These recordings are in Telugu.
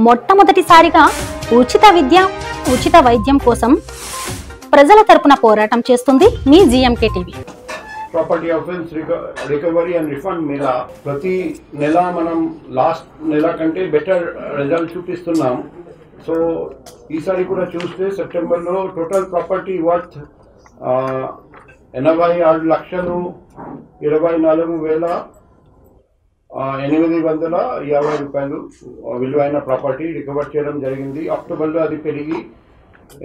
మొట్టమొదటిసారిగా ఉచిత విద్య ఉచిత వైద్యం కోసం ప్రజల తరపున పోరాటం చేస్తుంది మీ GMK TV. Property offence recovery and refund mela ప్రతి నెల మనం లాస్ట్ నెల కంటే బెటర్ రిజల్ట్ చూపిస్తున్నాం. సో ఈసారి కూడా చూస్తే సెప్టెంబర్లో టోటల్ ప్రాపర్టీ వర్త్ 84,850 విలువైన ప్రాపర్టీ రికవర్ చేయడం జరిగింది. అక్టోబర్లో అది పెరిగి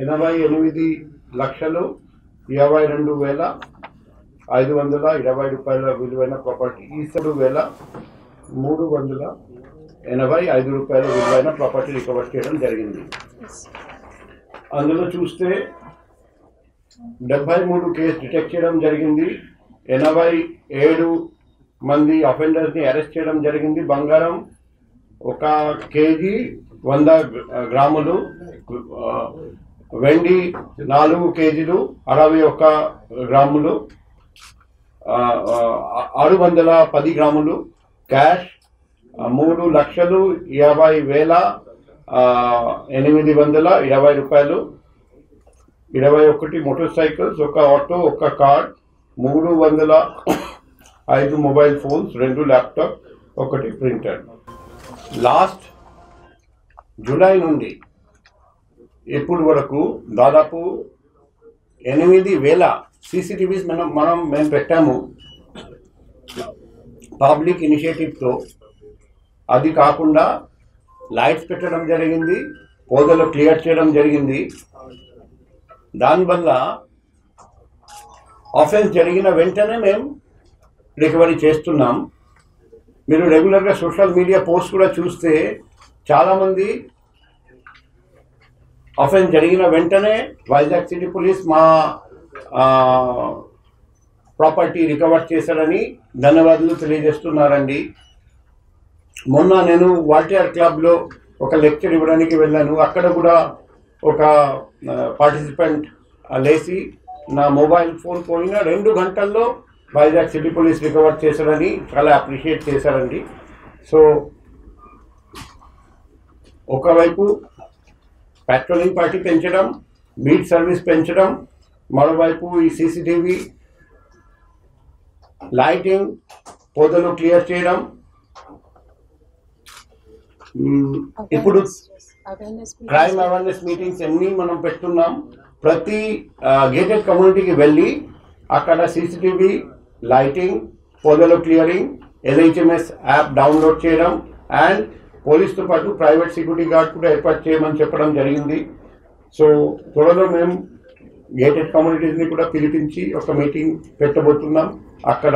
88,52,520 విలువైన ప్రాపర్టీ, 7,385 రూపాయల విలువైన ప్రాపర్టీ రికవర్ చేయడం జరిగింది. అందులో చూస్తే 73 కేసు డిటెక్ట్ చేయడం జరిగింది. 87 మంది అఫెండర్స్ని అరెస్ట్ చేయడం జరిగింది. బంగారం 1 కేజీ 100 గ్రాములు, వెండి 4 కేజీలు 61 గ్రాములు, 610 గ్రాములు, క్యాష్ 3,50,820 రూపాయలు, 21 motor cycles, 1 auto, 1 car, 305 mobile phones, 2 laptop, 1 printer. Last July నుండి ఇప్పుడు వరకు దాదాపు 8,000 CCTVs మేము పెట్టాము పబ్లిక్ ఇనిషియేటివ్తో. అది కాకుండా లైట్స్ పెట్టడం జరిగింది, పోదలు క్లియర్ చేయడం జరిగింది. దానివల్ల ఆఫెన్స్ జరిగిన వెంటనే మేము రికవరీ చేస్తున్నాం. మీరు రెగ్యులర్గా సోషల్ మీడియా పోస్ట్ కూడా చూస్తే చాలామంది ఆఫెన్స్ జరిగిన వెంటనే వైజాగ్ సిటీ పోలీస్ మా ప్రాపర్టీ రికవర్ చేశారని ధన్యవాదాలు తెలియజేస్తున్నారండి. మొన్న నేను వాల్టియర్ క్లబ్లో ఒక లెక్చర్ ఇవ్వడానికి వెళ్ళాను. అక్కడ కూడా ఒక పార్టిసిపెంట్ లేచి నా మొబైల్ ఫోన్ పోయిన 2 గంటల్లో వైజాగ్ సిటీ పోలీస్ రికవర్ చేశారని చాలా అప్రిషియేట్ చేశారండి. సో ఒకవైపు పెట్రోలింగ్ పార్టీ పెంచడం, బీట్ సర్వీస్ పెంచడం, మరోవైపు ఈ CCTV లైటింగ్, పొదలు క్లియర్ చేయడం, ఇప్పుడు క్రైమ్ అవేర్నెస్ మీటింగ్స్ అన్నీ మనం పెట్టున్నాం. ప్రతి గేటెడ్ కమ్యూనిటీకి వెళ్ళి అక్కడ CCTV లైటింగ్, పొదలు క్లియరింగ్, LHMS యాప్ డౌన్లోడ్ చేయడం అండ్ పోలీస్తో పాటు ప్రైవేట్ సెక్యూరిటీ గార్డ్ కూడా ఏర్పాటు చేయమని చెప్పడం జరిగింది. సో త్వరలో మేము గేటెడ్ కమ్యూనిటీస్ని కూడా పిలిపించి ఒక మీటింగ్ పెట్టబోతున్నాం. అక్కడ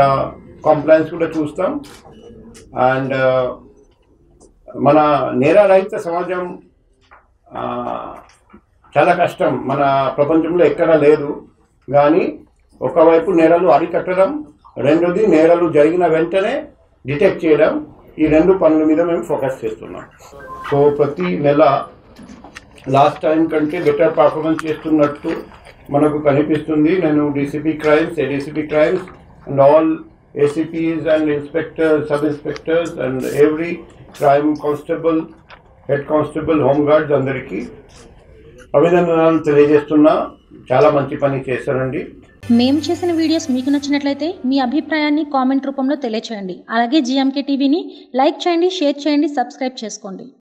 కంప్లైంట్స్ కూడా చూస్తాం. అండ్ మన నేరరహిత సమాజం చాలా కష్టం, మన ప్రపంచంలో ఎక్కడా లేదు. కానీ ఒకవైపు నేరాలు అరికట్టడం, రెండోది నేరాలు జరిగిన వెంటనే డిటెక్ట్ చేయడం, ఈ 2 పనుల మీద మేము ఫోకస్ చేస్తున్నాం. సో ప్రతి నెల లాస్ట్ టైం కంటే బెటర్ పర్ఫార్మెన్స్ చేస్తున్నట్టు మనకు కనిపిస్తుంది. నేను DCP crimes, ADCP crimes and all ACPs and inspectors, sub inspectors and every crime constable, head constable, home guards అందరికీ అభినందనలు తెలియజేస్తున్నా. చాలా మంచి పని చేశారండి. మేము చేసిన వీడియోస్ మీకు నచ్చినట్లయితే మీ అభిప్రాయాన్ని కామెంట్ రూపంలో తెలియచేయండి. అలాగే జీఎంకే టీవీని లైక్ చేయండి, షేర్ చేయండి, సబ్స్క్రైబ్ చేసుకోండి.